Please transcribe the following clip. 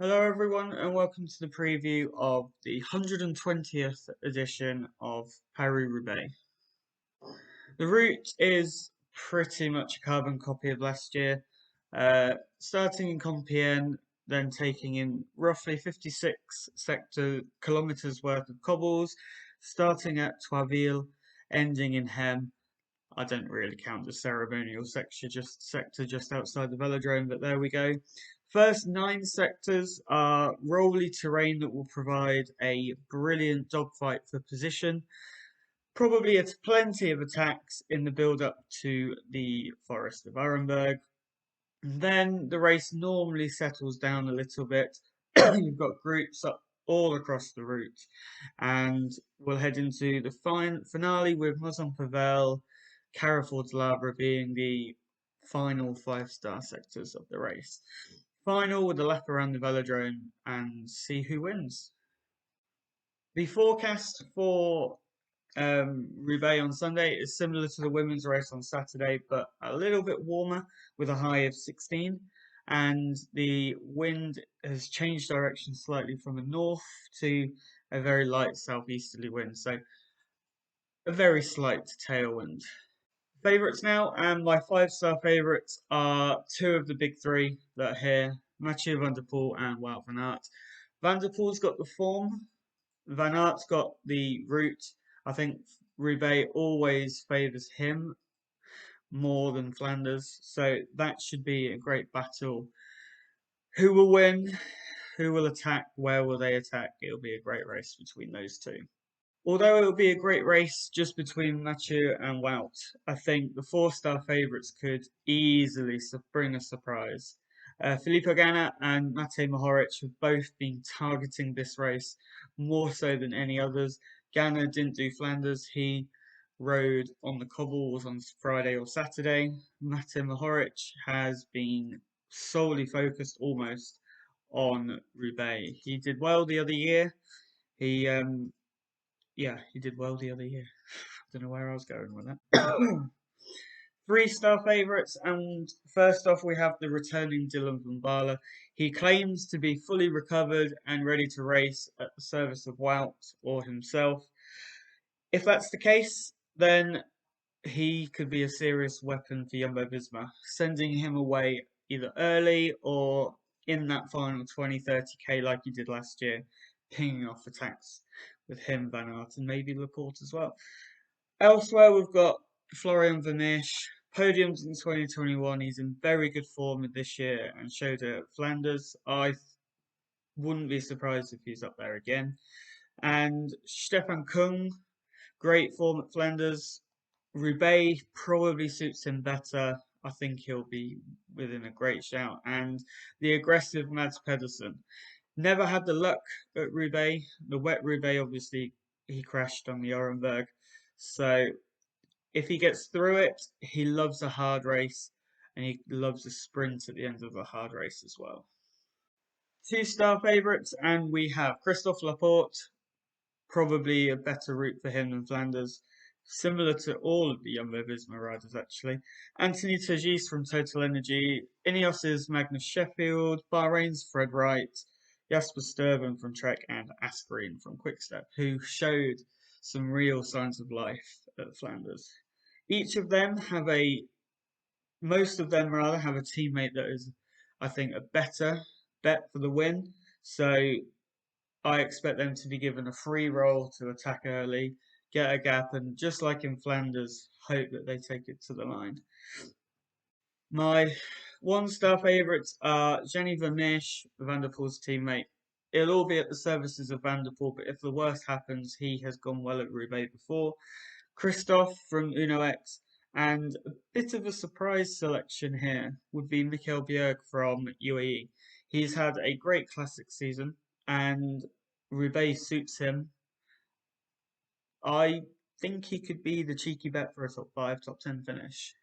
Hello everyone and welcome to the preview of the 120th edition of Paris-Roubaix. The route is pretty much a carbon copy of last year, starting in Compiègne, then taking in roughly 56 sector kilometers worth of cobbles, starting at Troisville, ending in Hem. I don't really count the ceremonial sector just outside the velodrome, but there we go. First 9 sectors are rolly terrain that will provide a brilliant dogfight for position. Probably plenty of attacks in the build up to the Forest of Arenberg. Then the race normally settles down a little bit. You've got groups up all across the route, and we'll head into the finale with Maison-Pavel, Carrefour de l'Arbre being the final 5-star sectors of the race. Final with a lap around the velodrome and see who wins. The forecast for Roubaix on Sunday is similar to the women's race on Saturday, but a little bit warmer with a high of 16. And the wind has changed direction slightly from the north to a very light southeasterly wind, so a very slight tailwind. Favourites now, and my 5-star favourites are two of the big three that are here, Mathieu van der Poel and Wout van Aert. Van der Poel's got the form, Van Aert's got the route. I think Roubaix always favours him more than Flanders, so that should be a great battle. Who will win? Who will attack? Where will they attack? It'll be a great race between those two. Although it will be a great race just between Mathieu and Wout, I think the 4-star favourites could easily bring a surprise. Filippo Ganna and Matej Mohoric have both been targeting this race more so than any others. Ganna didn't do Flanders, he rode on the cobbles on Friday or Saturday. Matej Mohoric has been solely focused almost on Roubaix. He did well the other year. He he did well the other year. Don't know where I was going with that. 3-star favourites, and first off, we have the returning Dylan van Baarle. He claims to be fully recovered and ready to race at the service of Wout or himself. If that's the case, then he could be a serious weapon for Jumbo Visma, sending him away either early or in that final 20-30k like he did last year, pinging off attacks with him, Van Aert, and maybe Laporte as well. Elsewhere, we've got Florian Vermeersch, podiums in 2021. He's in very good form this year and showed it at Flanders. I wouldn't be surprised if he's up there again. And Stefan Kung, great form at Flanders. Roubaix probably suits him better. I think he'll be within a great shout. And the aggressive Mads Pedersen. Never had the luck at Roubaix. The wet Roubaix, obviously, he crashed on the Orenburg. So if he gets through it, he loves a hard race and he loves a sprint at the end of a hard race as well. 2-star favourites, and we have Christophe Laporte, probably a better route for him than Flanders, similar to all of the Jumbo Visma riders actually. Anthony Turgis from Total Energy, Ineos's Magnus Sheffield, Bahrain's Fred Wright, Jasper Stuyven from Trek, and Asgreen from Quickstep, who showed some real signs of life at Flanders. Most of them rather, have a teammate that is, I think, a better bet for the win. So I expect them to be given a free roll to attack early, get a gap, and just like in Flanders, hope that they take it to the line. My 1-star favourites are Gianni Vermeersch, Van der Poel's teammate. It'll all be at the services of Van der Poel, but if the worst happens, he has gone well at Roubaix before. Christophe from Uno X, and a bit of a surprise selection here would be Mikkel Bjerg from UAE. He's had a great classic season, and Roubaix suits him. I think he could be the cheeky bet for a top 5, top 10 finish.